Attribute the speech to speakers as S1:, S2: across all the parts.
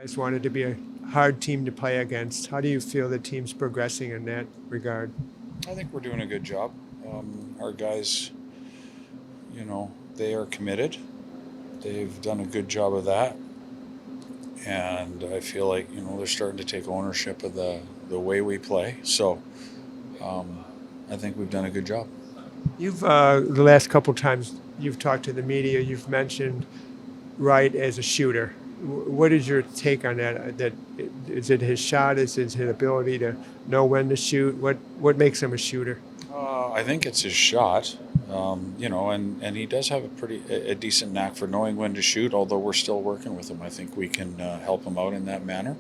S1: Guys wanted to be a hard team to play against. How do you feel the team's progressing in that regard?
S2: I think we're doing a good job. Our guys, they are committed. They've done a good job of that. And I feel like, they're starting to take ownership of the way we play. So I think we've done a good job.
S1: You've, the last couple times you've talked to the media, you've mentioned Wright as a shooter. What is your take on that? Is it his shot? Is it his ability to know when to shoot? What makes him a shooter?
S2: I think it's his shot, and he does have a decent knack for knowing when to shoot, although we're still working with him. I think we can help him out in that manner,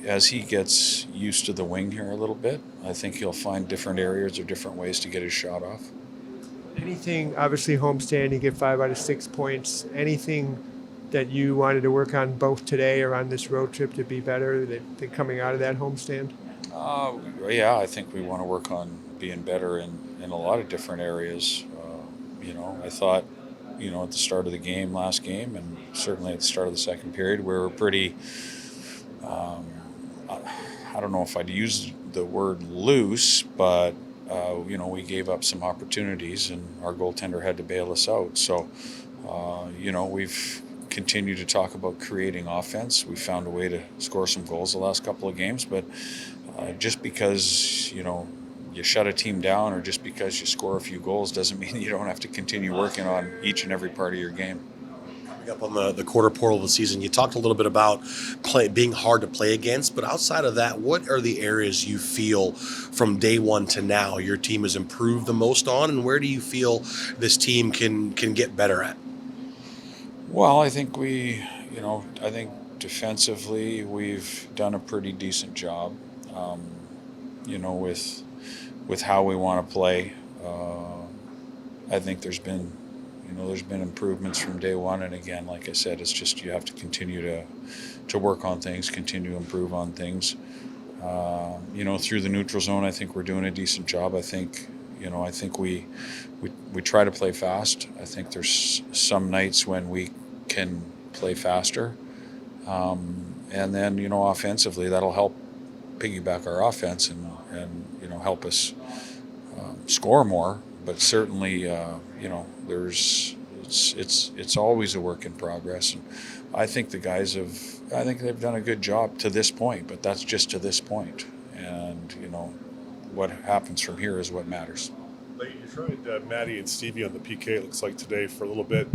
S2: as he gets used to the wing here a little bit, I think he'll find different areas or different ways to get his shot off.
S1: Anything, obviously homestand, you get 5 out of 6 points. Anything that you wanted to work on both today or on this road trip to be better than coming out of that homestand?
S2: Yeah, I think we want to work on being better in a lot of different areas. I thought, at the start of the game, last game, and certainly at the start of the second period, we were pretty, I don't know if I'd use the word loose, but we gave up some opportunities and our goaltender had to bail us out. So, we've continued to talk about creating offense. We found a way to score some goals the last couple of games, but just because, you shut a team down or just because you score a few goals doesn't mean you don't have to continue working on each and every part of your game.
S3: Coming up on the quarter portal of the season, you talked a little bit about being hard to play against, but outside of that, what are the areas you feel from day one to now your team has improved the most on, and where do you feel this team can get better at?
S2: Well, I think I think defensively we've done a pretty decent job, with how we want to play. I think there's been improvements from day one, and again, like I said, it's just you have to continue to work on things, continue to improve on things. Through the neutral zone, I think we're doing a decent job. I think we try to play fast. I think there's some nights when we can play faster, and then offensively that'll help piggyback our offense and help us score more. But certainly, it's always a work in progress. And I think the guys they've done a good job to this point, but that's just to this point. And, what happens from here is what matters.
S4: Lane, you tried Maddie and Stevie on the PK, it looks like today, for a little bit.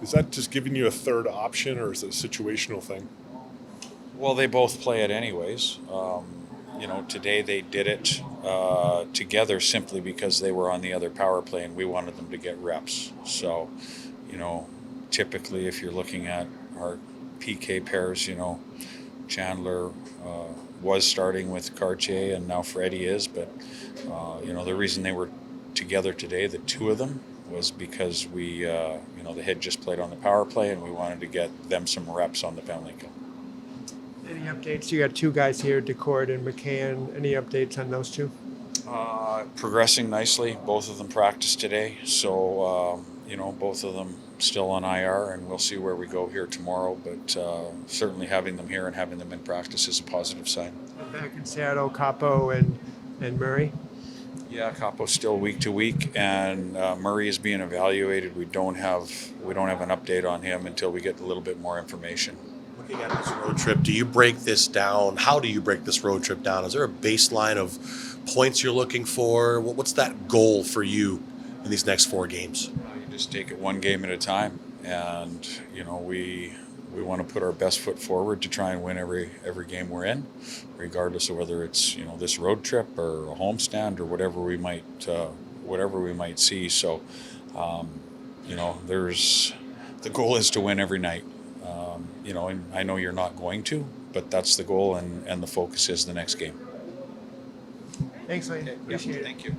S4: Is that just giving you a third option, or is it a situational thing?
S2: Well, they both play it anyways. Today they did it together simply because they were on the other power play and we wanted them to get reps. So, typically if you're looking at our PK pairs, Chandler was starting with Cartier and now Freddie is, but, the reason they were together today, the two of them, was because we, they had just played on the power play and we wanted to get them some reps on the penalty kill.
S1: Any updates? You got 2 guys here, DeCord and McCann. Any updates on those 2?
S2: Progressing nicely. Both of them practiced today, so both of them still on IR, and we'll see where we go here tomorrow. But certainly having them here and having them in practice is a positive sign.
S1: Back in Seattle, Capo and Murray.
S2: Yeah, Capo's still week to week, and Murray is being evaluated. We don't have an update on him until we get a little bit more information.
S3: Looking at this road trip, do you break this down? How do you break this road trip down? Is there a baseline of points you're looking for? What's that goal for you in these next 4 games?
S2: You just take it one game at a time, and we want to put our best foot forward to try and win every game we're in, regardless of whether it's this road trip or a homestand or whatever we might see. So the goal is to win every night. And I know you're not going to, but that's the goal, and the focus is the next game.
S1: Thanks, Lane. Appreciate it.
S2: Thank you.